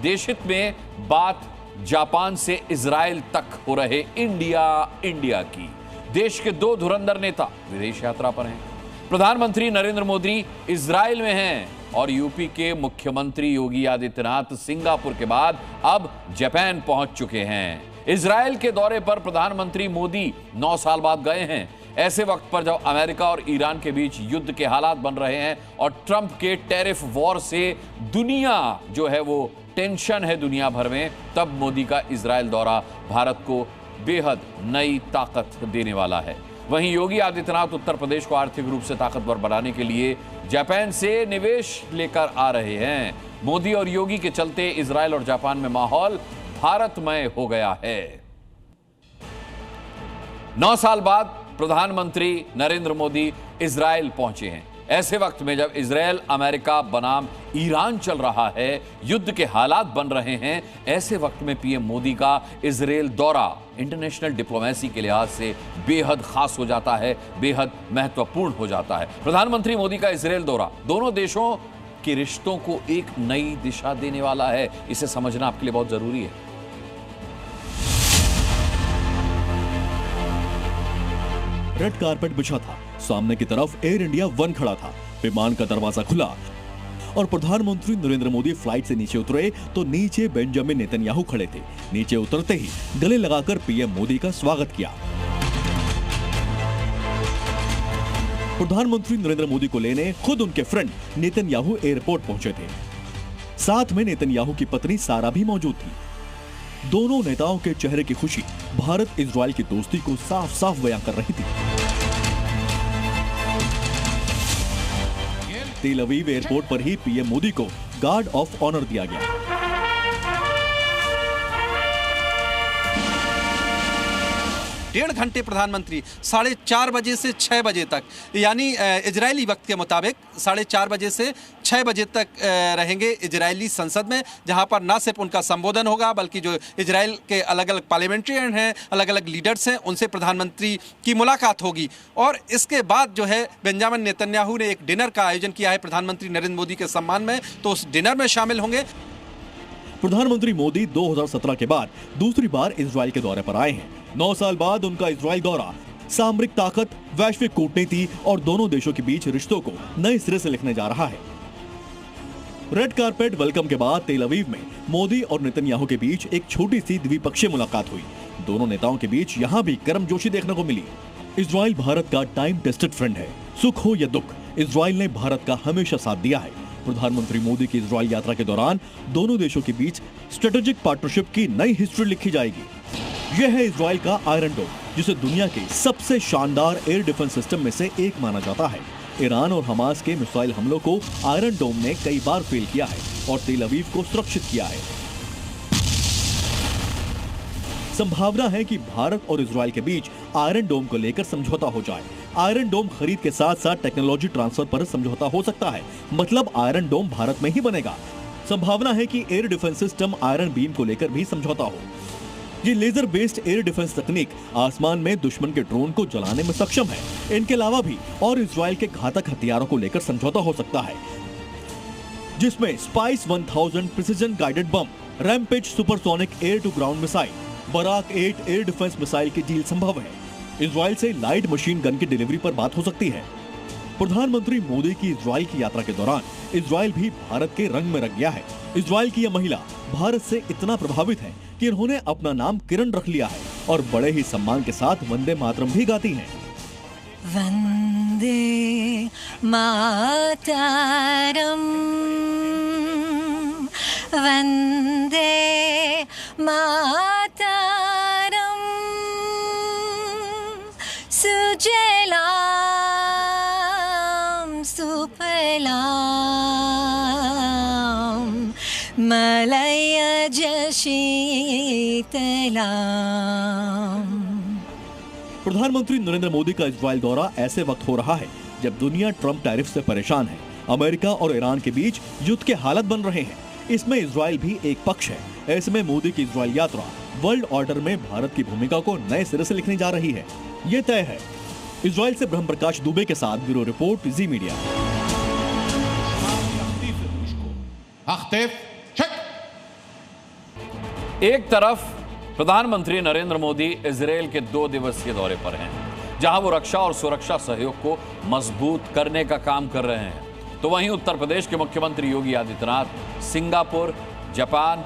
देश हित में बात जापान से इजराइल तक हो रहे इंडिया की। देश के दो धुरंधर नेता विदेश यात्रा पर हैं। प्रधानमंत्री नरेंद्र मोदी इजराइल में हैं और यूपी के मुख्यमंत्री योगी आदित्यनाथ सिंगापुर के बाद अब जापान पहुंच चुके हैं। इजराइल के दौरे पर प्रधानमंत्री मोदी 9 साल बाद गए हैं। ऐसे वक्त पर जब अमेरिका और ईरान के बीच युद्ध के हालात बन रहे हैं और ट्रंप के टैरिफ वॉर से दुनिया जो है वो टेंशन है दुनिया भर में, तब मोदी का इजराइल दौरा भारत को बेहद नई ताकत देने वाला है। वहीं योगी आदित्यनाथ उत्तर प्रदेश को आर्थिक रूप से ताकतवर बनाने के लिए जापान से निवेश लेकर आ रहे हैं। मोदी और योगी के चलते इजराइल और जापान में माहौल भारतमय हो गया है। 9 साल बाद प्रधानमंत्री नरेंद्र मोदी इजराइल पहुंचे हैं। ऐसे वक्त में जब इजराइल अमेरिका बनाम ईरान चल रहा है, युद्ध के हालात बन रहे हैं, ऐसे वक्त में पीएम मोदी का इजराइल दौरा इंटरनेशनल डिप्लोमेसी के लिहाज से बेहद खास हो जाता है, बेहद महत्वपूर्ण हो जाता है। प्रधानमंत्री मोदी का इजराइल दौरा दोनों देशों के रिश्तों को एक नई दिशा देने वाला है। इसे समझना आपके लिए बहुत जरूरी है। रेड कारपेट बिछा था, सामने की तरफ एयर इंडिया 1 खड़ा था। विमान का दरवाजा खुला और प्रधानमंत्री नरेंद्र मोदी फ्लाइट से नीचे उतरे तो नीचे बेंजामिन नेतन्याहू खड़े थे। नीचे उतरते ही गले लगाकर पीएम मोदी का स्वागत किया। प्रधानमंत्री नरेंद्र मोदी को लेने खुद उनके फ्रेंड नेतन्याहू एयरपोर्ट पहुंचे थे। साथ में नेतन्याहू की पत्नी सारा भी मौजूद थी। दोनों नेताओं के चेहरे की खुशी भारत इजराइल की दोस्ती को साफ साफ बयां कर रही थी। तेल अवीव एयरपोर्ट पर ही पीएम मोदी को गार्ड ऑफ ऑनर दिया गया। 1.5 घंटे प्रधानमंत्री 4:30 बजे से 6 बजे तक, यानी इजरायली वक्त के मुताबिक 4:30 बजे से 6 बजे तक रहेंगे इजरायली संसद में, जहां पर ना सिर्फ उनका संबोधन होगा बल्कि जो इजराइल के अलग अलग पार्लियामेंट्रियन हैं, अलग अलग लीडर्स हैं, उनसे प्रधानमंत्री की मुलाकात होगी। और इसके बाद जो है बेंजामिन नेतन्याहू ने एक डिनर का आयोजन किया है प्रधानमंत्री नरेंद्र मोदी के सम्मान में, तो उस डिनर में शामिल होंगे। प्रधानमंत्री मोदी 2017 के बाद दूसरी बार इजराइल के दौरे पर आए हैं। 9 साल बाद उनका इजराइल दौरा सामरिक ताकत, वैश्विक कूटनीति और दोनों देशों के बीच रिश्तों को नए सिरे से लिखने जा रहा है। रेड कारपेट वेलकम के बाद तेल अवीव में मोदी और नेतन्याहू के बीच एक छोटी सी द्विपक्षीय मुलाकात हुई। दोनों नेताओं के बीच यहां भी गर्मजोशी देखने को मिली। इजराइल भारत का टाइम टेस्टेड फ्रेंड है। सुख हो या दुख, इजराइल ने भारत का हमेशा साथ दिया है। प्रधानमंत्री मोदी की इजराइल यात्रा के दौरान दोनों देशों के बीच स्ट्रेटेजिक पार्टनरशिप की नई हिस्ट्री लिखी जाएगी। यह है इजराइल का आयरन डोम, जिसे दुनिया के सबसे शानदार एयर डिफेंस सिस्टम में से एक माना जाता है। ईरान और हमास के मिसाइल हमलों को आयरन डोम ने कई बार फेल किया है और तेल अवीव को सुरक्षित किया है। संभावना है कि भारत और इजराइल के बीच आयरन डोम को लेकर समझौता हो जाए। आयरन डोम खरीद के साथ साथ टेक्नोलॉजी ट्रांसफर पर समझौता हो सकता है, मतलब आयरन डोम भारत में ही बनेगा। संभावना है कि air defence system iron beam को लेकर भी समझौता हो। ये लेजर बेस्ड एयर डिफेंस तकनीक आसमान में दुश्मन के ड्रोन को जलाने में सक्षम है। इनके अलावा भी और इजराइल के घातक हथियारों को लेकर समझौता हो सकता है, जिसमें spice 1000 precision guided bomb, rampage supersonic air to ground missile, Barak 8 air defence missile की डील संभव है। इजराइल से लाइट मशीन गन की डिलीवरी पर बात हो सकती है। प्रधानमंत्री मोदी की इजराइल की यात्रा के दौरान इजराइल भी भारत के रंग में रंग गया है। इजराइल की यह महिला भारत से इतना प्रभावित है कि उन्होंने अपना नाम किरण रख लिया है और बड़े ही सम्मान के साथ वंदे मातरम भी गाती हैं। वंदे मातरम, वंदे मातरम, सुजलाम सुफलाम मलयज शीतलाम। प्रधानमंत्री नरेंद्र मोदी का इजराइल दौरा ऐसे वक्त हो रहा है जब दुनिया ट्रंप टैरिफ से परेशान है। अमेरिका और ईरान के बीच युद्ध के हालात बन रहे हैं। इसमें इजराइल भी एक पक्ष है। ऐसे में मोदी की इजराइल यात्रा वर्ल्ड ऑर्डर में भारत की भूमिका को नए सिरे से लिखने जा रही है, ये तय है। इजराइल से ब्रह्म प्रकाश दुबे के साथ ब्यूरो रिपोर्ट, जी मीडिया। एक तरफ प्रधानमंत्री नरेंद्र मोदी इजरायल के 2 दिवसीय दौरे पर हैं, जहां वो रक्षा और सुरक्षा सहयोग को मजबूत करने का काम कर रहे हैं, तो वहीं उत्तर प्रदेश के मुख्यमंत्री योगी आदित्यनाथ सिंगापुर, जापान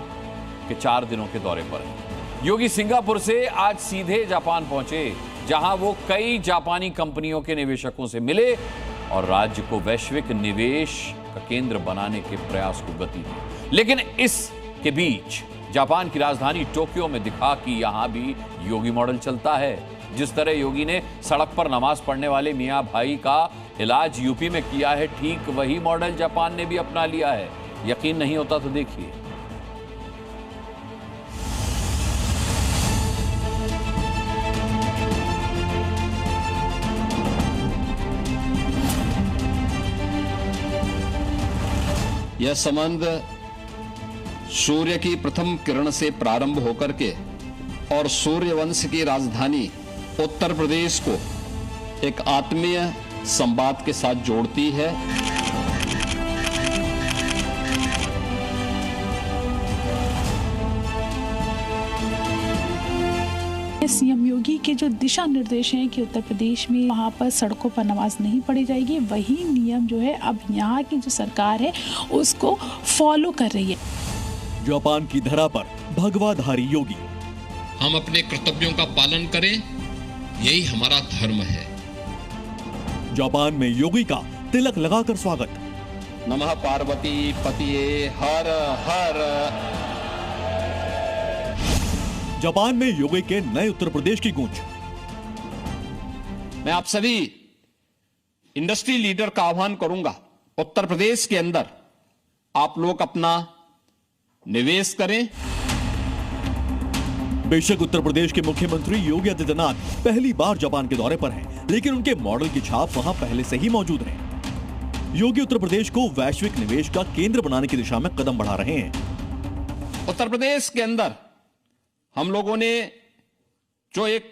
के 4 दिनों के दौरे पर हैं। योगी सिंगापुर से आज सीधे जापान पहुंचे, जहां वो कई जापानी कंपनियों के निवेशकों से मिले और राज्य को वैश्विक निवेश का केंद्र बनाने के प्रयास को गति दी। लेकिन इसके बीच जापान की राजधानी टोक्यो में दिखा कि यहां भी योगी मॉडल चलता है। जिस तरह योगी ने सड़क पर नमाज पढ़ने वाले मियां भाई का इलाज यूपी में किया है, ठीक वही मॉडल जापान ने भी अपना लिया है। यकीन नहीं होता तो देखिए। यह संबंध सूर्य की प्रथम किरण से प्रारंभ होकर के और सूर्यवंश की राजधानी उत्तर प्रदेश को एक आत्मीय संवाद के साथ जोड़ती है। सीएम योगी के जो दिशा निर्देश हैं कि उत्तर प्रदेश में वहाँ पर सड़कों पर नमाज नहीं पढ़ी जाएगी, वही नियम जो है अब यहाँ की जो सरकार है उसको फॉलो कर रही है। जापान की धरा पर भगवाधारी योगी। हम अपने कर्तव्यों का पालन करें, यही हमारा धर्म है। जापान में योगी का तिलक लगाकर स्वागत। नमः पार्वती पतिये हर हर। जापान में योगी के नए उत्तर प्रदेश की गूंज। मैं आप सभी इंडस्ट्री लीडर का आह्वान करूंगा, उत्तर प्रदेश के अंदर आप लोग अपना निवेश करें। बेशक उत्तर प्रदेश के मुख्यमंत्री योगी आदित्यनाथ पहली बार जापान के दौरे पर हैं, लेकिन उनके मॉडल की छाप वहां पहले से ही मौजूद है। योगी उत्तर प्रदेश को वैश्विक निवेश का केंद्र बनाने की दिशा में कदम बढ़ा रहे हैं। उत्तर प्रदेश के अंदर हम लोगों ने जो एक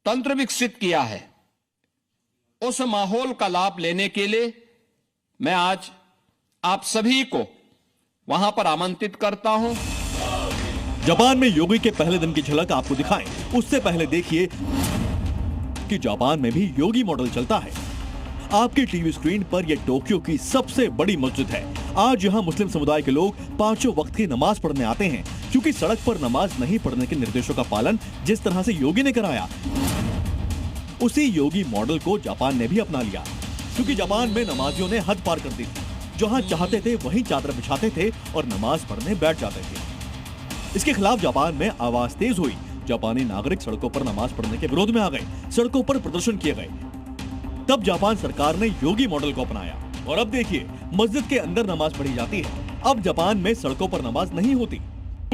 तंत्र विकसित किया है, उस माहौल का लाभ लेने के लिए मैं आज आप सभी को वहां पर आमंत्रित करता हूं। जापान में योगी के पहले दिन की झलक आपको दिखाएं, उससे पहले देखिए कि जापान में भी योगी मॉडल चलता है। आपकी टीवी स्क्रीन पर यह टोक्यो की सबसे बड़ी मस्जिद है। आज यहां मुस्लिम समुदाय के लोग 5 वक्त की नमाज पढ़ने आते हैं, क्योंकि सड़क पर नमाज नहीं पढ़ने के निर्देशों का पालन जिस तरह से योगी ने कराया, उसी योगी मॉडल को जापान ने भी अपना लिया। क्योंकि जापान में नमाजियों ने हद पार कर दी थी, जहां चाहते थे वहीं चादर बिछाते थे और नमाज पढ़ने बैठ जाते थे। इसके खिलाफ जापान में आवाज तेज हुई। जापानी नागरिक सड़कों पर नमाज पढ़ने के विरोध में आ गए, सड़कों पर प्रदर्शन किए गए। तब जापान सरकार ने योगी मॉडल को अपनाया और अब देखिए मस्जिद के अंदर नमाज पढ़ी जाती है। अब जापान में सड़कों पर नमाज नहीं होती।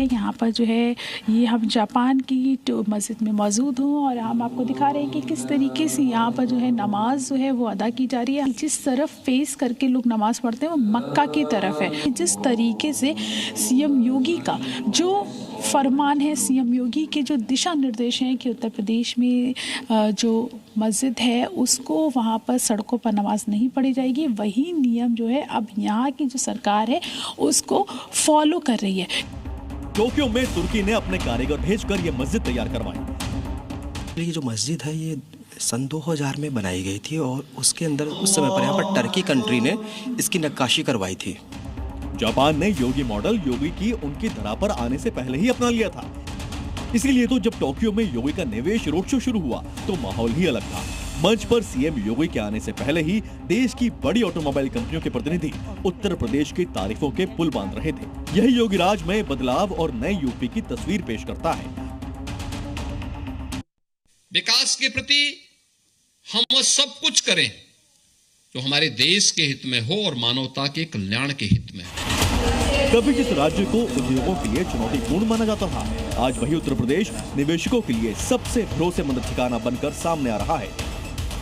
यहाँ पर जो है ये हम जापान की मस्जिद में मौजूद हूँ और हम आपको दिखा रहे हैं कि किस तरीके से यहाँ पर जो है नमाज जो है वो अदा की जा रही है। जिस तरफ फेस करके लोग नमाज पढ़ते हैं वो मक्का की तरफ है। जिस तरीके से सीएम योगी का जो फरमान है, सीएम योगी के जो दिशा निर्देश हैं कि उत्तर प्रदेश में जो मस्जिद है उसको वहाँ पर सड़कों पर नमाज नहीं पढ़ी जाएगी, वही नियम जो है अब यहाँ की जो सरकार है उसको फॉलो कर रही है। टोक्यो में तुर्की ने अपने कारीगर भेजकर यह मस्जिद तैयार करवाई। ये जो मस्जिद है ये सन 2000 में बनाई गई थी और उसके अंदर उस समय पर यहाँ पर टर्की कंट्री ने इसकी नक्काशी करवाई थी। जापान ने योगी मॉडल योगी की उनकी धरा पर आने से पहले ही अपना लिया था। इसीलिए तो जब टोक्यो में योगी का निवेश रोड शो शुरू हुआ तो माहौल ही अलग था। मंच पर सीएम योगी के आने से पहले ही देश की बड़ी ऑटोमोबाइल कंपनियों के प्रतिनिधि उत्तर प्रदेश की तारीफों के पुल बांध रहे थे। यही योगी राज में बदलाव और नए यूपी की तस्वीर पेश करता है। विकास के प्रति हम वो सब कुछ करें जो हमारे देश के हित में हो और मानवता के कल्याण के हित में। कभी जिस राज्य को उद्योगों के लिए चुनौतीपूर्ण माना जाता था, आज वही उत्तर प्रदेश निवेशकों के लिए सबसे भरोसेमंद ठिकाना बनकर सामने आ रहा है।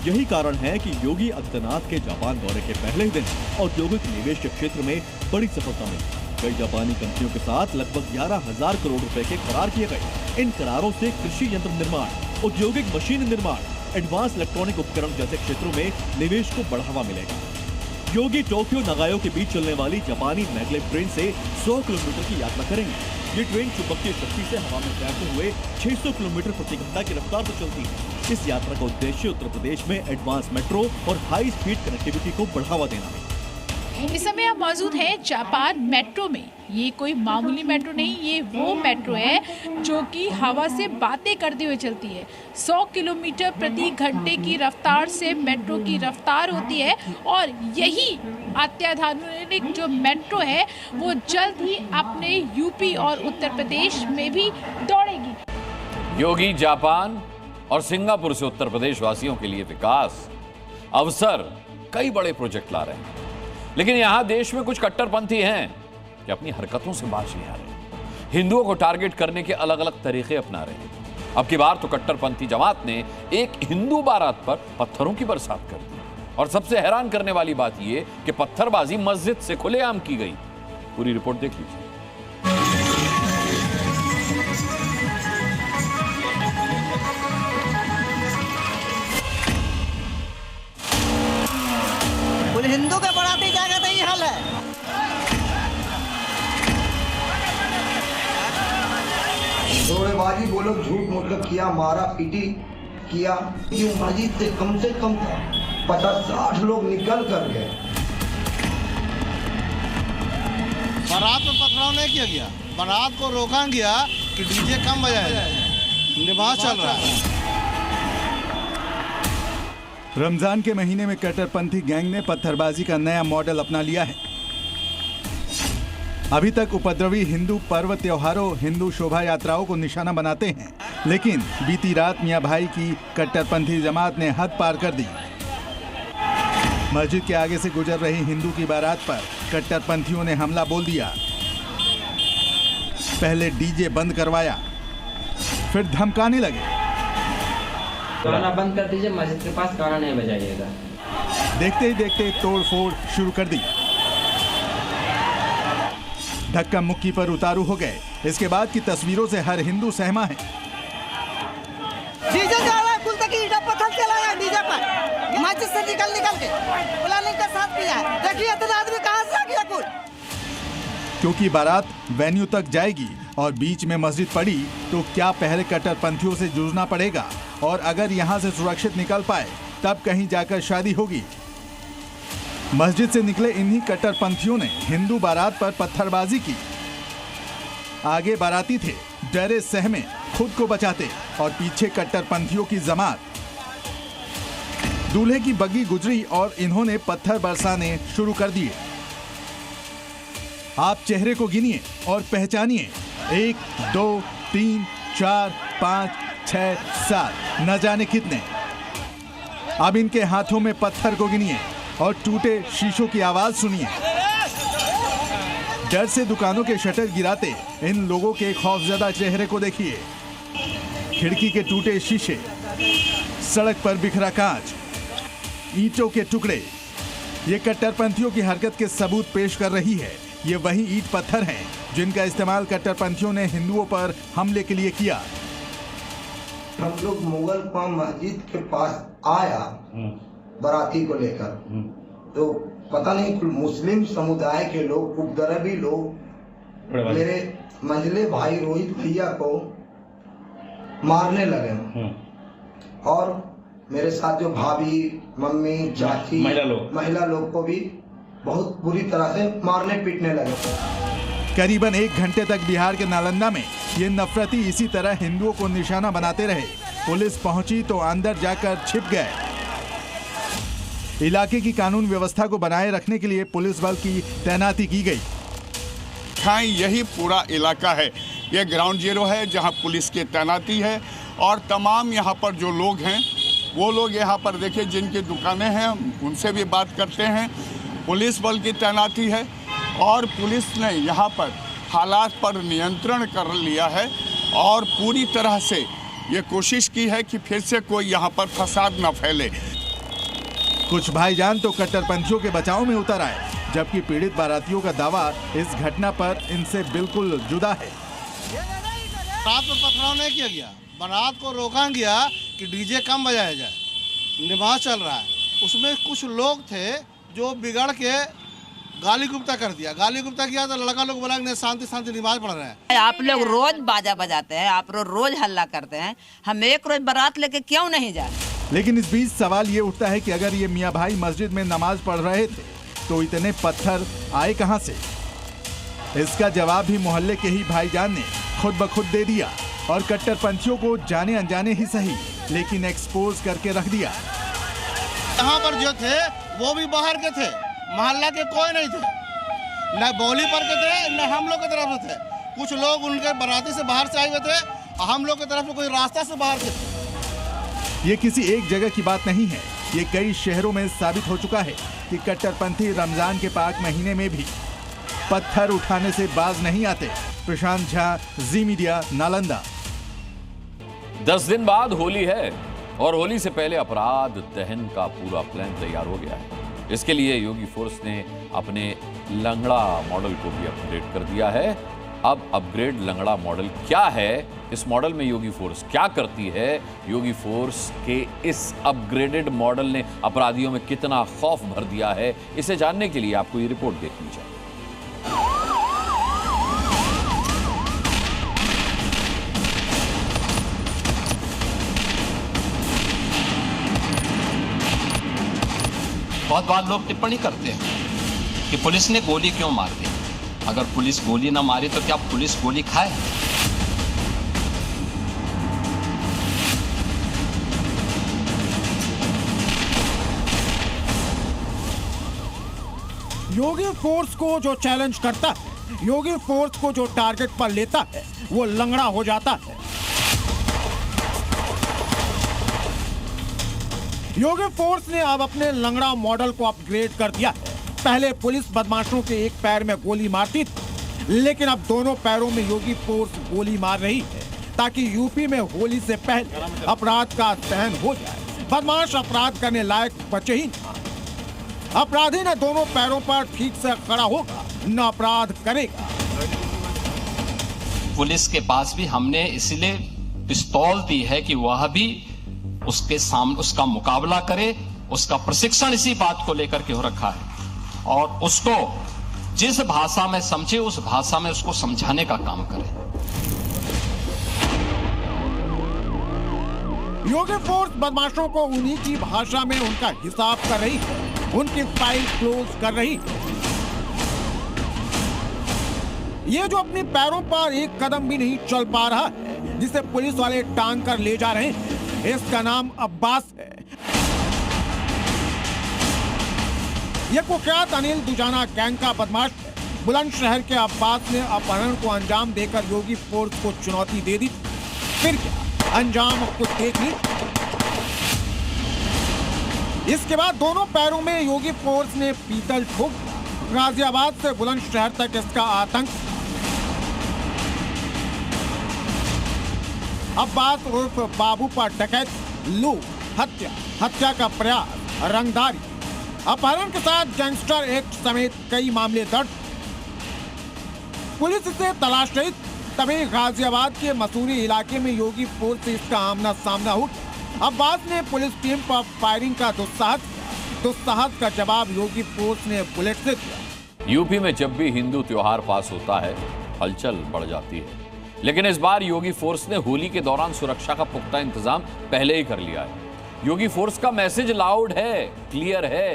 यही कारण है कि योगी आदित्यनाथ के जापान दौरे के पहले ही दिन औद्योगिक निवेश के क्षेत्र में बड़ी सफलता मिली। कई जापानी कंपनियों के साथ लगभग 11,000 करोड़ रुपए के करार किए गए। इन करारों से कृषि यंत्र निर्माण, औद्योगिक मशीन निर्माण, एडवांस इलेक्ट्रॉनिक उपकरण जैसे क्षेत्रों में निवेश को बढ़ावा मिलेगा। योगी टोक्यो नगायो के बीच चलने वाली जापानी मैग्लेव ट्रेन से 100 किलोमीटर की यात्रा करेंगे। ये ट्रेन चुंबकीय शक्ति से हवा में तैरते हुए 600 किलोमीटर प्रति घंटा की रफ्तार से चलती है। इस यात्रा का उद्देश्य उत्तर प्रदेश में एडवांस मेट्रो और हाई स्पीड कनेक्टिविटी को बढ़ावा देना है। इस समय हम मौजूद हैं जापान मेट्रो में। ये कोई मामूली मेट्रो नहीं, ये वो मेट्रो है जो कि हवा से बातें करते हुए चलती है। 100 किलोमीटर प्रति घंटे की रफ्तार से मेट्रो की रफ्तार होती है और यही अत्याधुनिक जो मेट्रो है वो जल्द ही अपने यूपी और उत्तर प्रदेश में भी दौड़ेगी। योगी जापान और सिंगापुर से उत्तर प्रदेश वासियों के लिए विकास अवसर कई बड़े प्रोजेक्ट ला रहे हैं, लेकिन यहां देश में कुछ कट्टरपंथी हैं कि अपनी हरकतों से बाज नहीं आ रहे, हिंदुओं को टारगेट करने के अलग अलग तरीके अपना रहे हैं। अब की बार तो कट्टरपंथी जमात ने एक हिंदू बारात पर पत्थरों की बरसात कर दी और सबसे हैरान करने वाली बात यह कि पत्थरबाजी मस्जिद से खुलेआम की गई। पूरी रिपोर्ट देख लीजिए। हिंदू के बराती क्या कहते हैं, ये हाल है। दौड़ेबाजी बोलो, झूठ मतलब किया, मारा पीटी किया। ये मस्जिद से कम 50-60 लोग निकल कर गए। बारात में पथराव नहीं किया गया, बारात को रोका गया कि डीजे कम बजाया जाए, नमाज चल रहा है। रमजान के महीने में कट्टरपंथी गैंग ने पत्थरबाजी का नया मॉडल अपना लिया है। अभी तक उपद्रवी हिंदू पर्व त्योहारों, हिंदू शोभा यात्राओं को निशाना बनाते हैं, लेकिन बीती रात मियां भाई की कट्टरपंथी जमात ने हद पार कर दी। मस्जिद के आगे से गुजर रही हिंदू की बारात पर कट्टरपंथियों ने हमला बोल दिया। पहले डीजे बंद करवाया, फिर धमकाने लगे, गाना बंद कर दीजिए, मस्जिद के पास गाना नहीं बजाइएगा। देखते ही देखते तोड़ फोड़ शुरू कर दी, धक्का मुक्की पर उतारू हो गए। इसके बाद की तस्वीरों से हर हिंदू सहमा है। डीजे जा रहा है, कुल तक ईंटा पत्थर चलाया डीजे पर, मस्जिद से निकल के प्लानिंग का साथ किया है। देखिए इतना आदमी कहां से आ गया कुल। क्योंकि बारात वेन्यू तक जाएगी और बीच में मस्जिद पड़ी तो क्या पहले कट्टरपंथियों से जूझना पड़ेगा, और अगर यहां से सुरक्षित निकल पाए तब कहीं जाकर शादी होगी। मस्जिद से निकले इन्हीं कट्टरपंथियों ने हिंदू बारात पर पत्थरबाजी की। आगे बाराती थे, डरे सहमे खुद को बचाते, और पीछे कट्टरपंथियों की जमात। दूल्हे की बग्गी गुजरी और इन्होंने पत्थर बरसाने शुरू कर दिए। आप चेहरे को गिनिए और पहचानिए। 1 2 3 4 5 6 7, न जाने कितने। अब इनके हाथों में पत्थर को गिनिए और टूटे शीशों की आवाज सुनिए। डर से दुकानों के शटर गिराते इन लोगों के खौफजदा चेहरे को देखिए। खिड़की के टूटे शीशे, सड़क पर बिखरा कांच, ईंटों के टुकड़े, ये कट्टरपंथियों की हरकत के सबूत पेश कर रही है। ये वही ईंट पत्थर हैं जिनका इस्तेमाल कट्टरपंथियों ने हिंदुओं पर हमले के लिए किया। हम लोग मुगल पाम मस्जिद के पास आया बाराती को लेकर, तो पता नहीं मुस्लिम समुदाय के लोग, उपद्रवी लोग मेरे मंझले भाई रोहित भैया को मारने लगे, और मेरे साथ जो भाभी, मम्मी, चाची, महिला लोग को भी बहुत बुरी तरह से मारने पीटने लगे। करीबन 1 घंटे तक बिहार के नालंदा में ये नफरती इसी तरह हिंदुओं को निशाना बनाते रहे। पुलिस पहुंची तो अंदर जाकर छिप गए। इलाके की कानून व्यवस्था को बनाए रखने के लिए पुलिस बल की तैनाती की गई। यही पूरा इलाका है, ये ग्राउंड जीरो है जहां पुलिस की तैनाती है, और तमाम यहां पर जो लोग हैं वो लोग यहाँ पर देखिए जिनकी दुकानें हैं उनसे भी बात करते हैं। पुलिस बल की तैनाती है और पुलिस ने यहाँ पर हालात पर नियंत्रण कर लिया है, और पूरी तरह से ये कोशिश की है कि फिर से कोई यहाँ पर फसाद न फैले। कुछ भाईजान तो कट्टरपंथियों के बचाव में उतर आए, जबकि पीड़ित बारातियों का दावा इस घटना पर इनसे बिल्कुल जुदा है। रात में पथराव नहीं किया गया, बारात को रोका गया कि डीजे कम बजाया जाए, नमाज चल रहा है। उसमें कुछ लोग थे जो बिगड़ के गाली गुप्ता कर दिया। गाली गुप्ता किया तो लड़का लोग बोला नहीं शांति शांति नमाज पढ़ रहे हैं। आप लोग रोज बाजा बजाते हैं, आप रोज हल्ला करते हैं, हम एक रोज बारात लेके क्यों नहीं जाए? लेकिन इस बीच सवाल ये उठता है कि अगर ये मियाँ भाई मस्जिद में नमाज पढ़ रहे थे तो इतने पत्थर आए कहां से? इसका जवाब भी मोहल्ले के ही भाईजान ने खुद ब खुद दे दिया और कट्टरपंथियों को जाने अनजाने ही सही लेकिन एक्सपोज करके रख दिया। यहाँ पर जो थे वो भी बाहर के थे, मोहल्ला के कोई नहीं थे, न बोली पर के थे न हम लोग की तरफ से थे। कुछ लोग उनके बाराती से बाहर से आए हुए थे और हम लोग की तरफ से कोई रास्ता से बाहर थे। ये किसी एक जगह की बात नहीं है, ये कई शहरों में साबित हो चुका है कि कट्टरपंथी रमजान के पाक महीने में भी पत्थर उठाने से बाज नहीं आते। प्रशांत झा, जी मीडिया, नालंदा। 10 दिन बाद होली है और होली से पहले अपराध दहन का पूरा प्लान तैयार हो गया है। इसके लिए योगी फोर्स ने अपने लंगड़ा मॉडल को भी अपग्रेड कर दिया है। अब अपग्रेड लंगड़ा मॉडल क्या है, इस मॉडल में योगी फोर्स क्या करती है, योगी फोर्स के इस अपग्रेडेड मॉडल ने अपराधियों में कितना खौफ भर दिया है, इसे जानने के लिए आपको ये रिपोर्ट देखनी चाहिए। बहुत बार लोग टिप्पणी करते हैं कि पुलिस ने गोली क्यों मार दी। अगर पुलिस गोली ना मारी तो क्या पुलिस गोली खाए? योगी फोर्स को जो चैलेंज करता है, योगी फोर्स को जो टारगेट पर लेता है, वो लंगड़ा हो जाता है। योगी फोर्स ने अब अपने लंगड़ा मॉडल को अपग्रेड कर दिया है। पहले पुलिस बदमाशों के एक पैर में गोली मारती थी, लेकिन अब दोनों पैरों में योगी फोर्स गोली मार रही है ताकि यूपी में होली से पहले अपराध का दहन हो जाए। बदमाश अपराध करने लायक बचे ही नहीं। अपराधी न दोनों पैरों पर ठीक से खड़ा होगा न अपराध करेगा। पुलिस के पास भी हमने इसलिए पिस्तौल दी है कि वह भी उसके सामने उसका मुकाबला करे। उसका प्रशिक्षण इसी बात को लेकर के हो रखा है और उसको जिस भाषा में समझे उस भाषा में उसको समझाने का काम करे। योगी फोर्स बदमाशों को उन्हीं की भाषा में उनका हिसाब कर रही है, उनकी फाइल क्लोज कर रही है। ये जो अपने पैरों पर एक कदम भी नहीं चल पा रहा है, जिसे पुलिस वाले टांग कर ले जा रहे हैं, इसका नाम अब्बास है। ये कुख्यात अनिल दुजाना गैंग का बदमाश है। बुलंदशहर के अब्बास ने अपहरण को अंजाम देकर योगी फोर्स को चुनौती दे दी। फिर क्या अंजाम खुद देख ली। इसके बाद दोनों पैरों में योगी फोर्स ने पीतल ठोक दिया। गाजियाबाद से बुलंदशहर तक इसका आतंक। अब्बास उर्फ बाबू पर डकैत, लूट, हत्या का प्रयास, रंगदारी, अपहरण के साथ गैंगस्टर एक्ट समेत कई मामले दर्ज। पुलिस इसे तलाश रही, तभी गाजियाबाद के मसूरी इलाके में योगी फोर्स से इसका आमना सामना हुआ। अब्बास ने पुलिस टीम पर फायरिंग का दुस्साहस का जवाब योगी फोर्स ने बुलेट से दिया। यूपी में जब भी हिंदू त्योहार पास होता है, हलचल बढ़ जाती है। लेकिन इस बार योगी फोर्स ने होली के दौरान सुरक्षा का पुख्ता इंतजाम पहले ही कर लिया है। योगी फोर्स का मैसेज लाउड है, क्लियर है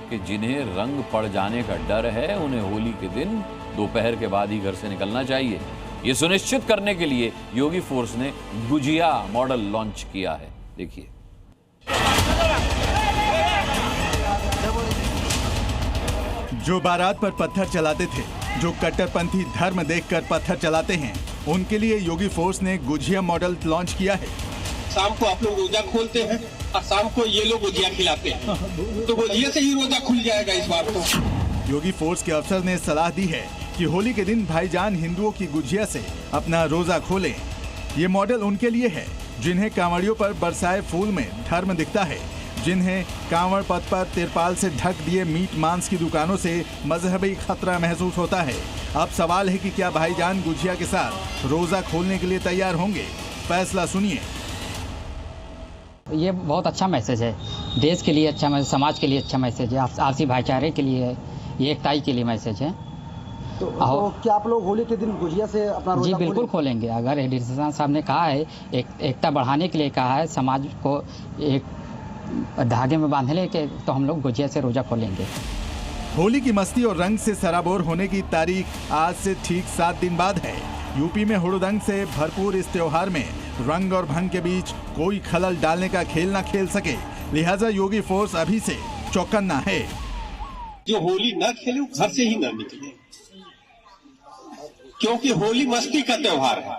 कि जिन्हें रंग पड़ जाने का डर है, उन्हें होली के दिन दोपहर के बाद ही घर से निकलना चाहिए। ये सुनिश्चित करने के लिए योगी फोर्स ने गुजिया मॉडल लॉन्च किया है। देखिए। जो बारात पर पत्थर चलाते थे, जो कट्टरपंथी धर्म देखकर पत्थर चलाते हैं, उनके लिए योगी फोर्स ने गुजिया मॉडल लॉन्च किया है। शाम को आप लोग रोजा खोलते हैं और शाम को ये लोग गुजिया खिलाते हैं, तो गुजिया से ही रोजा खुल जाएगा इस बार तो। योगी फोर्स के अफसर ने सलाह दी है कि होली के दिन भाईजान हिंदुओं की गुजिया से अपना रोजा खोलें। ये मॉडल उनके लिए है जिन्हें कांवड़ियों पर बरसाए फूल में धर्म दिखता है, जिन्हें कांवड़ पथ पर तिरपाल से ढक दिए मीट मांस की दुकानों से मजहबी खतरा महसूस होता है। अब सवाल है कि क्या भाईजान गुजिया के साथ रोजा खोलने के लिए तैयार होंगे? फैसला सुनिए। ये बहुत अच्छा मैसेज है, देश के लिए अच्छा मैसेज, समाज के लिए अच्छा मैसेज है, आपसी भाईचारे के लिए है। ये एकताई के लिए मैसेज है। तो क्या आप लोग होली के दिन गुजिया से अपना जी रोजा बिल्कुल खोलेंगे। अगर एडिशनल साहब ने कहा है, एकता बढ़ाने के लिए कहा है, समाज को एक धागे में बांधने के, तो हम लोग गुजिया से रोजा खोलेंगे। होली की मस्ती और रंग से सराबोर होने की तारीख आज से ठीक 7 दिन बाद है। यूपी में हुड़दंग से भरपूर इस त्योहार में रंग और भंग के बीच कोई खलल डालने का खेल न खेल सके, लिहाजा योगी फोर्स अभी से चौकन्ना है। जो होली न खेले वो घर से ही न निकले, क्योंकि होली मस्ती का त्योहार है।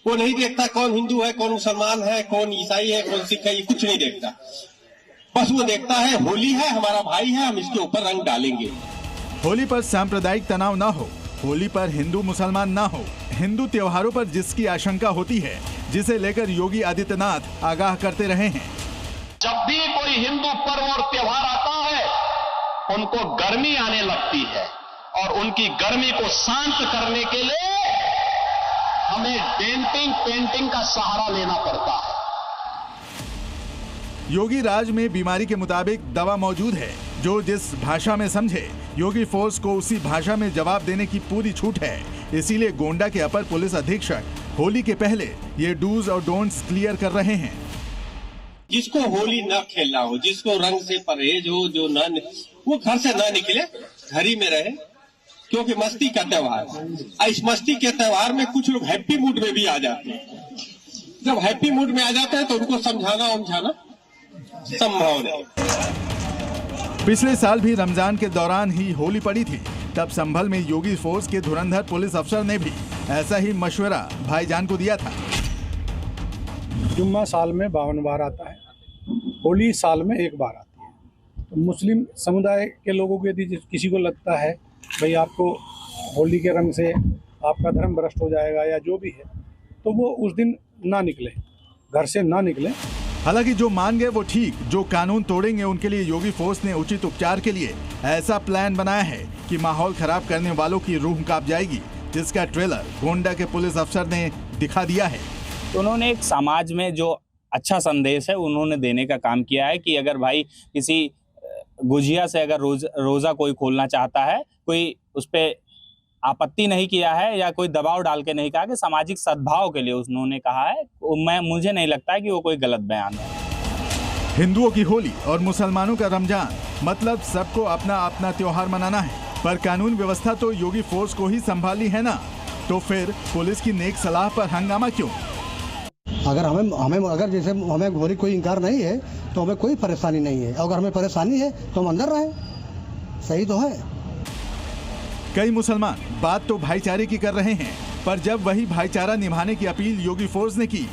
वो नहीं देखता कौन हिंदू है, कौन मुसलमान है, कौन ईसाई है, कौन सिख है, ये कुछ नहीं देखता। बस वो देखता है होली है, हमारा भाई है, हम इसके ऊपर रंग डालेंगे। होली पर सांप्रदायिक तनाव न हो, होली पर हिंदू मुसलमान न हो, हिंदू त्योहारों पर जिसकी आशंका होती है, जिसे लेकर योगी आदित्यनाथ आगाह करते रहे हैं। जब भी कोई हिंदू पर्व और त्योहार आता है, उनको गर्मी आने लगती है और उनकी गर्मी को शांत करने के लिए हमें डेंटिंग पेंटिंग का सहारा लेना पड़ता है। योगी राज में बीमारी के मुताबिक दवा मौजूद है, जो जिस भाषा में समझे, योगी फोर्स को उसी भाषा में जवाब देने की पूरी छूट है। इसीलिए गोंडा के अपर पुलिस अधीक्षक होली के पहले ये डूज और डोंट्स क्लियर कर रहे हैं। जिसको होली न खेलना हो, जिसको रंग से परहेज हो, जो न वो घर से न निकले, घर ही में रहे, क्योंकि मस्ती का त्योहार है। इस मस्ती के त्योहार में कुछ लोग हैप्पी मूड में भी आ जाते हैं। जब हैप्पी मूड में आ जाते हैं तो उनको समझाना उमझाना संभव नहीं। पिछले साल भी रमजान के दौरान ही होली पड़ी थी, तब संभल में योगी फोर्स के धुरंधर पुलिस अफसर ने भी ऐसा ही मशवरा भाईजान को दिया था। जुम्मा साल में 52 बार आता है, होली साल में 1 बार आती है। तो मुस्लिम समुदाय के लोगों को यदि किसी को लगता है भाई आपको होली के रंग से आपका धर्म भ्रष्ट हो जाएगा या जो भी है, तो वो उस दिन ना निकले, घर से ना निकले। हालांकि जो मान गए वो ठीक, जो कानून तोड़ेंगे उनके लिए योगी फोर्स ने उचित उपचार के लिए ऐसा प्लान बनाया है कि माहौल खराब करने वालों की रूह कांप जाएगी, जिसका ट्रेलर गोंडा के पुलिस अफसर ने दिखा दिया है। तो उन्होंने एक समाज में जो अच्छा संदेश है उन्होंने देने का काम किया है कि अगर भाई किसी गुजिया से अगर रोजा कोई खोलना चाहता है, कोई उस पर आपत्ति नहीं किया है या कोई दबाव डाल के नहीं कहा, कि सामाजिक सद्भाव के लिए उन्होंने कहा है। मुझे नहीं लगता है कि वो कोई गलत बयान है। हिंदुओं की होली और मुसलमानों का रमजान, मतलब सबको अपना अपना त्योहार मनाना है, पर कानून व्यवस्था तो योगी फोर्स को ही संभाली है ना, तो फिर पुलिस की नेक सलाह पर हंगामा क्यों? अगर हमें अगर जैसे हमें होली कोई इनकार नहीं है तो हमें कोई परेशानी नहीं है, अगर हमें परेशानी है तो हम अंदर रहें, सही तो है। कई मुसलमान बात तो भाईचारे की कर रहे हैं, पर जब वही भाईचारा निभाने की अपील योगी फोर्स ने की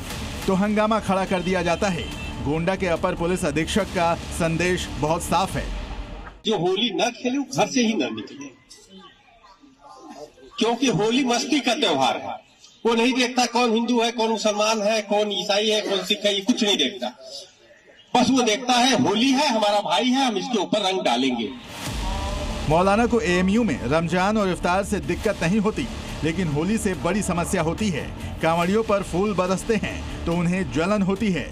तो हंगामा खड़ा कर दिया जाता है। गोंडा के अपर पुलिस अधीक्षक का संदेश बहुत साफ है। जो होली न खेले वो घर से ही न निकले, क्योंकि होली मस्ती का त्योहार है। वो नहीं देखता कौन हिंदू है, कौन मुसलमान है, कौन ईसाई है, कौन सिख है, ये कुछ नहीं देखता। बस वो देखता है होली है, हमारा भाई है, हम इसके ऊपर रंग डालेंगे। मौलाना को एएमयू में रमजान और इफ्तार से दिक्कत नहीं होती, लेकिन होली से बड़ी समस्या होती है। कांवड़ियों पर फूल बरसते हैं तो उन्हें जलन होती है,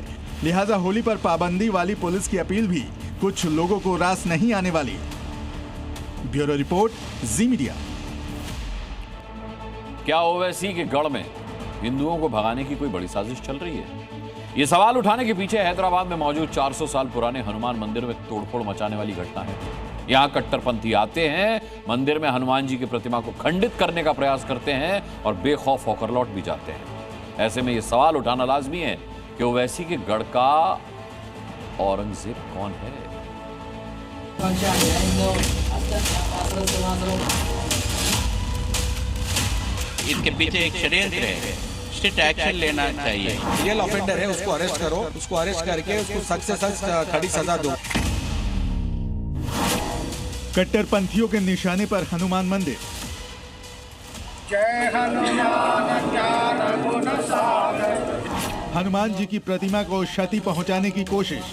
लिहाजा होली पर पाबंदी वाली पुलिस की अपील भी कुछ लोगों को रास नहीं आने वाली। ब्यूरो रिपोर्ट, जी मीडिया। क्या ओवैसी के गढ़ में हिंदुओं को भगाने की कोई बड़ी साजिश चल रही है? ये सवाल उठाने के पीछे हैदराबाद में मौजूद 400 साल पुराने हनुमान मंदिर में तोड़फोड़ मचाने वाली घटना है। यहाँ कट्टरपंथी आते हैं, मंदिर में हनुमान जी की प्रतिमा को खंडित करने का प्रयास करते हैं और बेखौफ होकर लौट भी जाते हैं। ऐसे में ये सवाल उठाना लाजमी है कि ओवैसी के गढ़ का औरंगजेब कौन है? इसके पीछे एक षड्यंत्र है, स्ट्रिक्ट एक्शन लेना चाहिए। रियल ऑफेंडर है, उसको अरेस्ट करो, उसको अरेस्ट करके उसको सख्त से सख्त खड़ी सजा दो। कट्टरपंथियों के निशाने पर हनुमान मंदिर। जय हनुमान जी की प्रतिमा को क्षति पहुंचाने की कोशिश।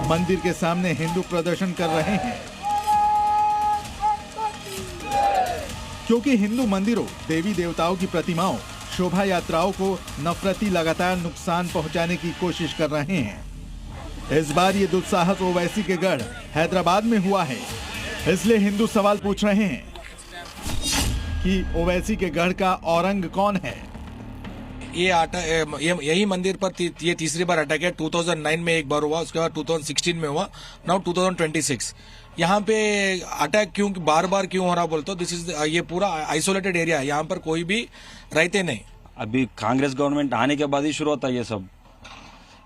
मंदिर के सामने हिंदू प्रदर्शन कर रहे हैं, क्योंकि हिंदू मंदिरों, देवी देवताओं की प्रतिमाओं, शोभा यात्राओं को नफरती लगातार नुकसान पहुंचाने की कोशिश कर रहे हैं। इस बार ये दुस्साहस ओवैसी के गढ़ हैदराबाद में हुआ है। इसलिए हिंदू सवाल पूछ रहे हैं कि ओवैसी के गढ़ का औरंग कौन है। यही मंदिर पर ये तीसरी बार अटैक है। 2009 में एक बार हुआ, उसके बाद 2016 में हुआ, नाउ 2026। यहाँ पे अटैक क्यों बार बार क्यों हो रहा बोलते हो? दिस इज ये पूरा आइसोलेटेड एरिया है, यहाँ पर कोई भी रहते नहीं। अभी कांग्रेस गवर्नमेंट आने के बाद ही शुरू होता है ये सब।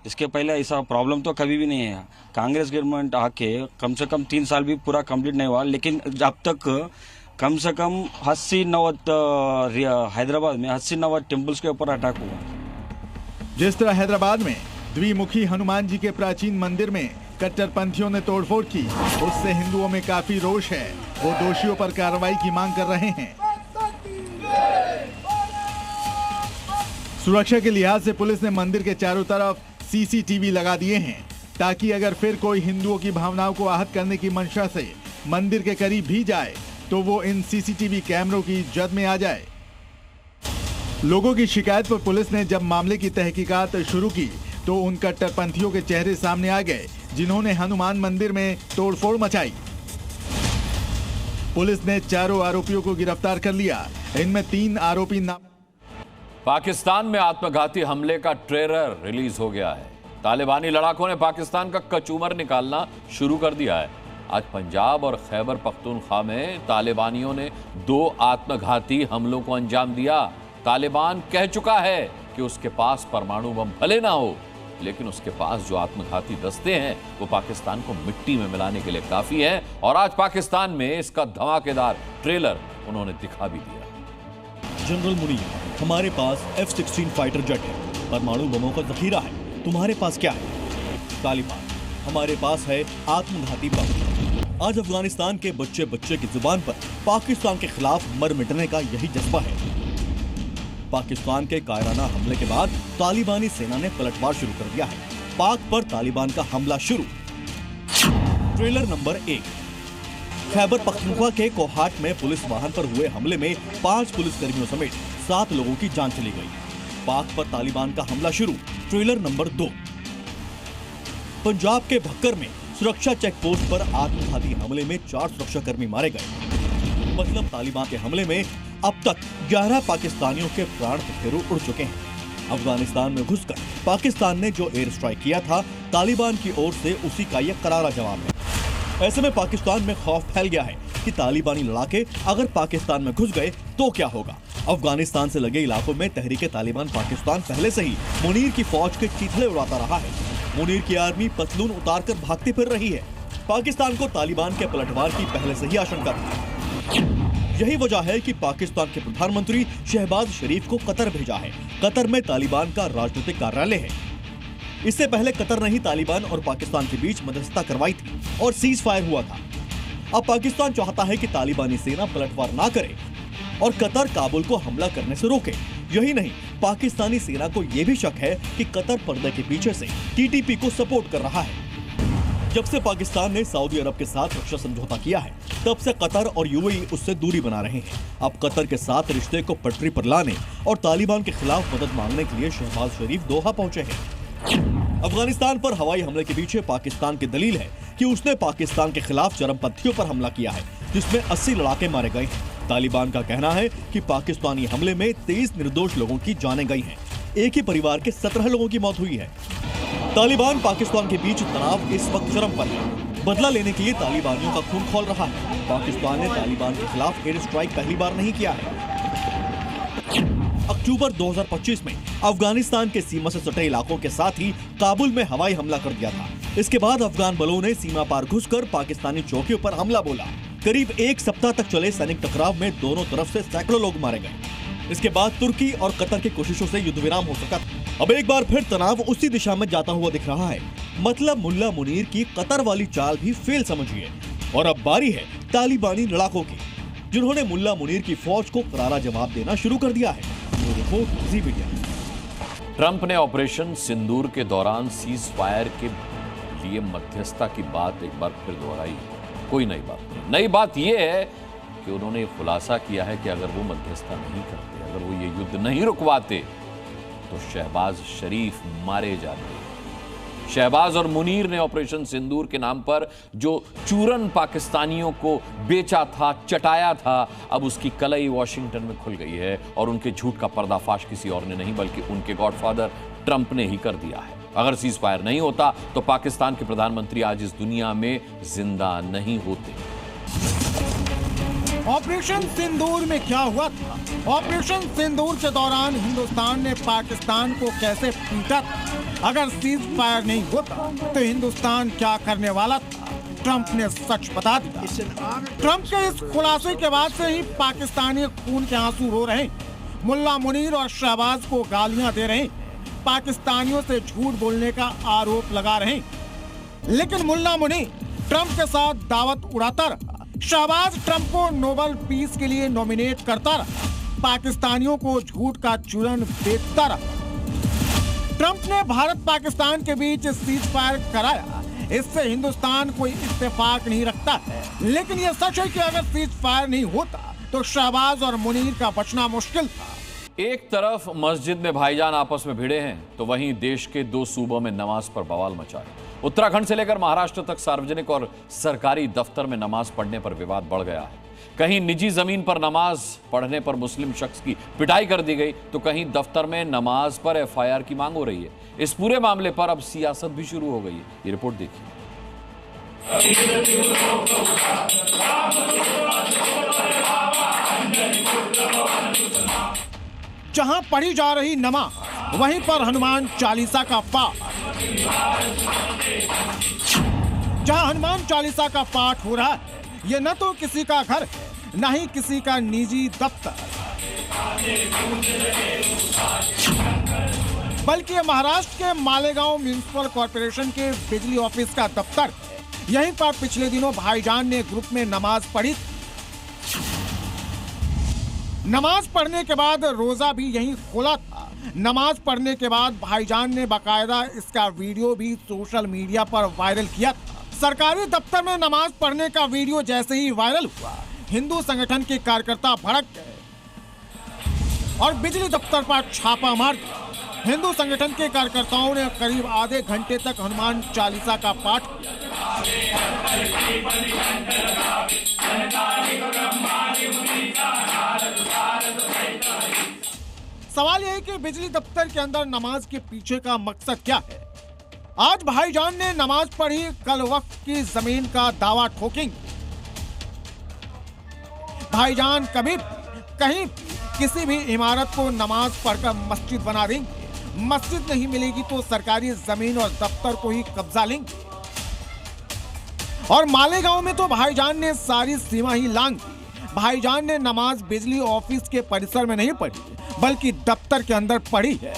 इसके पहले ऐसा प्रॉब्लम तो कभी भी नहीं है। कांग्रेस गवर्नमेंट आके कम से कम 3 साल भी पूरा कंप्लीट नहीं हुआ, लेकिन अब तक कम से कम 80-90 हैदराबाद में 80-90 टेम्पल्स के ऊपर अटैक हुआ। जिस तरह हैदराबाद में द्विमुखी हनुमान जी के प्राचीन मंदिर में कट्टरपंथियों ने तोड़फोड़ की, उससे हिंदुओं में काफी रोष है। वो दोषियों पर कार्रवाई की मांग कर रहे हैं। सुरक्षा के लिहाज से पुलिस ने मंदिर के चारों तरफ सीसीटीवी लगा दिए हैं, ताकि अगर फिर कोई हिंदुओं की भावनाओं को आहत करने की मंशा से मंदिर के करीब भी जाए तो वो इन सीसीटीवी कैमरों की जद में आ जाए। लोगों की शिकायत पर पुलिस ने जब मामले की तहकीकात शुरू की तो उन कट्टरपंथियों के चेहरे सामने आ गए जिन्होंने हनुमान मंदिर में तोड़फोड़ मचाई। पुलिस ने चारों आरोपियों को गिरफ्तार कर लिया। इनमें 3 आरोपी पाकिस्तान में आत्मघाती हमले का ट्रेलर रिलीज हो गया है। तालिबानी लड़ाकों ने पाकिस्तान का कचूमर निकालना शुरू कर दिया है। आज पंजाब और खैबर पख्तूनख्वा में तालिबानियों ने 2 आत्मघाती हमलों को अंजाम दिया। तालिबान कह चुका है कि उसके पास परमाणु बम भले ना हो, लेकिन उसके पास जो आत्मघाती दस्ते हैं वो पाकिस्तान को मिट्टी में मिलाने के लिए काफी है। और आज पाकिस्तान में इसका धमाकेदार ट्रेलर उन्होंने दिखा भी दिया। जनरल मुनीर, हमारे पास F-16 फाइटर जेट है, परमाणु बमों का जखीरा है। तुम्हारे पास क्या है? तालिबान, हमारे पास है आत्मघाती बम। आज अफगानिस्तान के बच्चे बच्चे की जुबान पर पाकिस्तान के खिलाफ मर मिटने का यही जज्बा है। पाकिस्तान के कायराना हमले के बाद तालिबानी सेना ने पलटवार शुरू कर दिया है। पाक पर तालिबान का हमला शुरू। Trailer number 1। खैबर पख्तूनख्वा के कोहाट में पुलिस वाहन पर हुए हमले में 5 पुलिसकर्मियों समेत 7 लोगों की जान चली गई। पाक पर तालिबान का हमला शुरू। Trailer number 2। पंजाब के भक्कर में सुरक्षा चेक पोस्ट पर आत्मघाती हमले में 4 सुरक्षाकर्मी मारे गए। मतलब तालिबान के हमले में अब तक 11 पाकिस्तानियों के प्राण पखेरु उड़ चुके हैं। अफगानिस्तान में घुसकर पाकिस्तान ने जो एयर स्ट्राइक किया था, तालिबान की ओर से उसी का यह करारा जवाब है। ऐसे में पाकिस्तान में खौफ फैल गया है कि तालिबानी लड़ाके अगर पाकिस्तान में घुस गए तो क्या होगा। अफगानिस्तान से लगे इलाकों में तहरीके तालिबान पाकिस्तान पहले से ही मुनीर की फौज के चीथड़े उड़ाता रहा है। मुनीर की आर्मी पतलून उतारकर भागती फिर रही है। पाकिस्तान को तालिबान के पलटवार की पहले से ही आशंका थी। यही वजह है कि पाकिस्तान के प्रधानमंत्री शहबाज शरीफ को कतर भेजा है। कतर में तालिबान का राजनीतिक कार्यालय है। इससे पहले कतर ने ही तालिबान और पाकिस्तान के बीच मध्यस्थता करवाई थी और सीज फायर हुआ था। अब पाकिस्तान चाहता है कि तालिबानी सेना पलटवार ना करे और कतर काबुल को हमला करने से रोके। यही नहीं, पाकिस्तानी सेना को यह भी शक है कि कतर पर्दे के पीछे से टीटीपी को सपोर्ट कर रहा है। जब से पाकिस्तान ने सऊदी अरब के साथ रक्षा समझौता किया है, तब से कतर और यूएई उससे दूरी बना रहे हैं। अब कतर के साथ रिश्ते को पटरी पर लाने और तालिबान के खिलाफ मदद मांगने के लिए शहबाज शरीफ दोहा पहुंचे हैं। अफगानिस्तान पर हवाई हमले के पीछे पाकिस्तान की दलील है कि उसने पाकिस्तान के खिलाफ चरमपंथियों पर हमला किया है, जिसमें 80 लड़ाके मारे गए हैं। तालिबान का कहना है कि पाकिस्तानी हमले में 23 निर्दोष लोगों की जानें गई हैं। एक ही परिवार के 17 लोगों की मौत हुई है। तालिबान पाकिस्तान के बीच तनाव इस वक्त चरम पर है। बदला लेने के लिए तालिबानियों का खून खौल रहा है। पाकिस्तान ने तालिबान के खिलाफ एयर स्ट्राइक पहली बार नहीं किया है। अक्टूबर 2025 में अफगानिस्तान के सीमा से सटे इलाकों के साथ ही काबुल में हवाई हमला कर दिया था। इसके बाद अफगान बलों ने सीमा पार घुसकर पाकिस्तानी चौकियों पर हमला बोला। करीब 1 सप्ताह तक चले सैनिक टकराव में दोनों तरफ से सैकड़ों लोग मारे गए। इसके बाद तुर्की और कतर की कोशिशों से युद्ध विराम हो सका। अब एक बार फिर तनाव उसी दिशा में जाता हुआ दिख रहा है। मतलब मुल्ला मुनीर की कतर वाली चाल भी फेल समझिए। और अब बारी है तालिबानी लड़ाकों की, जिन्होंने मुल्ला मुनीर की फौज को करारा जवाब देना शुरू कर दिया है। रिपोर्ट जी मीडिया। ट्रंप ने ऑपरेशन सिंदूर के दौरान सीज फायर के लिए मध्यस्थता की बात एक बार फिर दोहराई। कोई नई बात नहीं। नई बात यह है कि उन्होंने खुलासा किया है कि अगर वो मध्यस्थता नहीं करते, अगर वो ये युद्ध नहीं रुकवाते, तो शहबाज शरीफ मारे जाते। शहबाज और मुनीर ने ऑपरेशन सिंदूर के नाम पर जो चूरन पाकिस्तानियों को बेचा था, चटाया था, अब उसकी कलई वॉशिंगटन में खुल गई है और उनके झूठ का पर्दाफाश किसी और ने नहीं बल्कि उनके गॉडफादर ट्रंप ने ही कर दिया है। अगर सीज फायर नहीं होता तो पाकिस्तान के प्रधानमंत्री आज इस दुनिया में जिंदा नहीं होते। ऑपरेशन सिंदूर में क्या हुआ था? ऑपरेशन सिंदूर के दौरान हिंदुस्तान ने पाकिस्तान को कैसे पीटा था? अगर सीज फायर नहीं होता तो हिंदुस्तान क्या करने वाला था? ट्रंप ने सच बता दिया। ट्रंप के इस खुलासे के बाद से ही पाकिस्तानी खून के आंसू रो रहे हैं। मुल्ला मुनीर और शहबाज को गालियां दे रहे हैं, पाकिस्तानियों से झूठ बोलने का आरोप लगा रहे हैं। लेकिन मुल्ला मुनीर ट्रंप के साथ दावत उड़ाता रहा, शहबाज ट्रंप को नोबेल पीस के लिए नॉमिनेट करता रहा, पाकिस्तानियों को झूठ का चूरन बेचता रहा। ट्रंप ने भारत पाकिस्तान के बीच सीज फायर कराया, इससे हिंदुस्तान कोई इत्तेफाक नहीं रखता है। लेकिन यह सच है कि अगर सीज फायर नहीं होता तो शहबाज और मुनीर का बचना मुश्किल था। एक तरफ मस्जिद में भाईजान आपस में भिड़े हैं तो वहीं देश के 2 सूबों में नमाज पर बवाल मचा है। उत्तराखंड से लेकर महाराष्ट्र तक सार्वजनिक और सरकारी दफ्तर में नमाज पढ़ने पर विवाद बढ़ गया है। कहीं निजी जमीन पर नमाज पढ़ने पर मुस्लिम शख्स की पिटाई कर दी गई तो कहीं दफ्तर में नमाज पर एफआईआर की मांग हो रही है। इस पूरे मामले पर अब सियासत भी शुरू हो गई है। ये रिपोर्ट देखिए। जहां पढ़ी जा रही नमाज वहीं पर हनुमान चालीसा का पाठ। जहां हनुमान चालीसा का पाठ हो रहा है, ये न तो किसी का घर है न ही किसी का निजी दफ्तर, बल्कि महाराष्ट्र के मालेगांव म्युनिसिपल कॉर्पोरेशन के बिजली ऑफिस का दफ्तर है। यहीं पर पिछले दिनों भाईजान ने ग्रुप में नमाज पढ़ी। नमाज पढ़ने के बाद रोजा भी यहीं खोला था। नमाज पढ़ने के बाद भाईजान ने बाकायदा इसका वीडियो भी सोशल मीडिया पर वायरल किया था। सरकारी दफ्तर में नमाज पढ़ने का वीडियो जैसे ही वायरल हुआ, हिंदू संगठन के कार्यकर्ता भड़क गए और बिजली दफ्तर पर छापा मार दिया। हिंदू संगठन के कार्यकर्ताओं ने करीब आधे घंटे तक हनुमान चालीसा का पाठ किया। सवाल यह है कि बिजली दफ्तर के अंदर नमाज के पीछे का मकसद क्या है? आज भाईजान ने नमाज पढ़ी, कल वक्फ की जमीन का दावा ठोकेंगे। भाईजान कभी कहीं किसी भी इमारत को नमाज पढ़कर मस्जिद बना देंगे। मस्जिद नहीं मिलेगी तो सरकारी जमीन और दफ्तर को ही कब्जा लेंगे। और मालेगांव में तो भाईजान ने सारी सीमा ही लांघ दी। भाईजान ने नमाज बिजली ऑफिस के परिसर में नहीं पढ़ी बल्कि दफ्तर के अंदर पढ़ी है।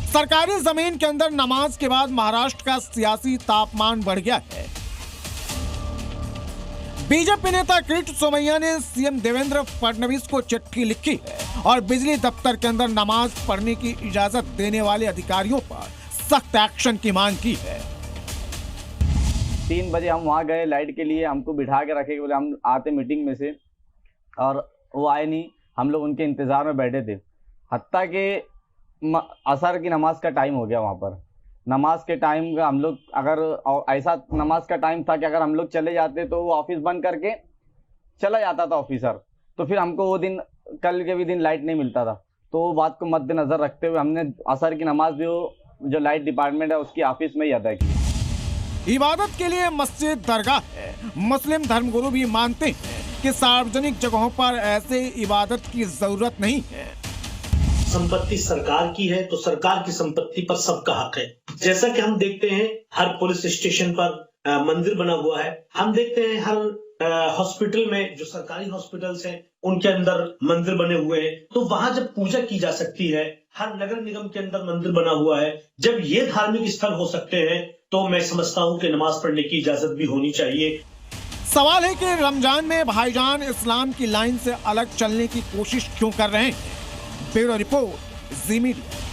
सरकारी जमीन के अंदर नमाज के बाद महाराष्ट्र का सियासी तापमान बढ़ गया है। बीजेपी नेता किरीट सोमैया ने सीएम देवेंद्र फडणवीस को चिट्ठी लिखी है और बिजली दफ्तर के अंदर नमाज पढ़ने की इजाजत देने वाले अधिकारियों पर सख्त एक्शन की मांग की है। 3 बजे हम वहाँ गए लाइट के लिए, हमको बिठा के रखे, बोले हम आते मीटिंग में से, और वो आए नहीं। हम लोग उनके इंतजार में बैठे थे। हत्ता के असर की नमाज का टाइम हो गया। वहाँ पर नमाज के टाइम का हम लोग, अगर ऐसा नमाज का टाइम था कि अगर हम लोग चले जाते तो वो ऑफिस बंद करके चला जाता था ऑफिसर, तो फिर हमको वो दिन, कल के भी दिन लाइट नहीं मिलता था। तो वो बात को मद्देनजर रखते हुए हमने असर की नमाज भी जो लाइट डिपार्टमेंट है उसकी ऑफिस में ही अदा की। इबादत के लिए मस्जिद दरगाह है। मुस्लिम धर्मगुरु भी मानते हैं कि सार्वजनिक जगहों पर ऐसे इबादत की जरूरत नहीं है। संपत्ति सरकार की है तो सरकार की संपत्ति पर सबका हक है। जैसा कि हम देखते हैं हर पुलिस स्टेशन पर मंदिर बना हुआ है। हम देखते हैं हर हॉस्पिटल में, जो सरकारी हॉस्पिटल्स हैं उनके अंदर मंदिर बने हुए हैं। तो वहां जब पूजा की जा सकती है, हर नगर निगम के अंदर मंदिर बना हुआ है, जब ये धार्मिक स्थल हो सकते हैं तो मैं समझता हूँ कि नमाज पढ़ने की इजाजत भी होनी चाहिए। सवाल है कि रमजान में भाईजान इस्लाम की लाइन से अलग चलने की कोशिश क्यों कर रहे हैं? ब्यूरो रिपोर्ट, जी मीडिया।